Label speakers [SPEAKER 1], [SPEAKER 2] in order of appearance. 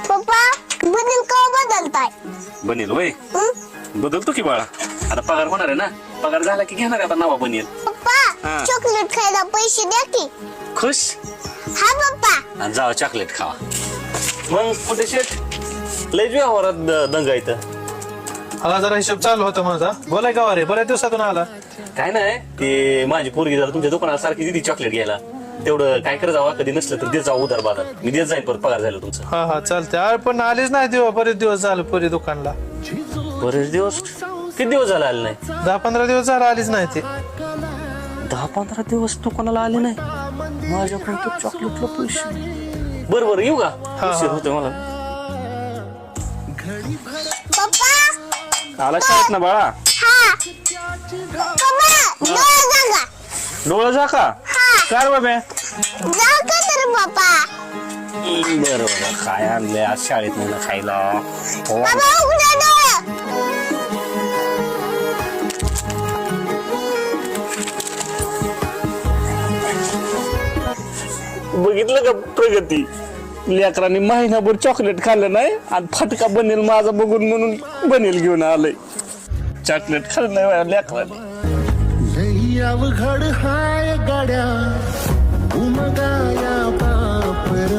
[SPEAKER 1] पप्पा बनेल का बदलताय?
[SPEAKER 2] बनेल वय बदलतो की बाळा. आता पगार होणार आहे ना, पगार झाला की घेणार आता नवा बनेल.
[SPEAKER 1] पप्पा
[SPEAKER 2] हा.
[SPEAKER 1] चॉकलेट खायला पैसे द्या की.
[SPEAKER 2] खुश
[SPEAKER 1] हा पप्पा.
[SPEAKER 2] आणि जावा चॉकलेट खावा. मग कुठे शेट लय व्यवहारात दंगा इथं.
[SPEAKER 3] हा जरा हिशोब चालू होता माझा. बोलाय का रे, बऱ्याच दिवसातून आला.
[SPEAKER 2] काय नाही ते माझी पोरगी जरा तुमच्या दुकानात सारखी दिदी चॉकलेट घ्यायला. तेवढं काय करत जावा, कधी नसलं तर देत जाऊ उधार बाजार. मी देत जाईन परत पगार झालं तुमचं.
[SPEAKER 3] हा हा चालते. अरे पण आलीच नाही दिवस, बरेच दिवस झाले पुरी दुकानला.
[SPEAKER 2] बरेच दिवस. किती दिवस झाले आले नाही?
[SPEAKER 3] 10-15 दिवस झाला आलीच नाही ते.
[SPEAKER 2] 10-15 दिवस दुकानाला आले नाही. माझ्याकडून तर चॉकलेटला पैसे. बरोबर येऊ का? उशीर होतोय मला.
[SPEAKER 1] पप्पा
[SPEAKER 2] आला शाळेत ना बाळा.
[SPEAKER 1] हा पप्पा डोळे जागा.
[SPEAKER 2] डोळा जा का? कार बाबा
[SPEAKER 1] जा का तर पप्पा.
[SPEAKER 2] बरोबर. काय आणलंय आज शाळेत मला खायला?
[SPEAKER 1] बाबा उघडा डोळे.
[SPEAKER 2] बघितलं का प्रगती? लेकरांनी महिनाभर चॉकलेट खाल्लं नाही आणि फटका बनेल माझा बघून म्हणून बनेल घेऊन आलंय. चॉकलेट खाल्लं नाही लेकरांनी.
[SPEAKER 4] लई अवघड हाय गाड्या उमगाया बापर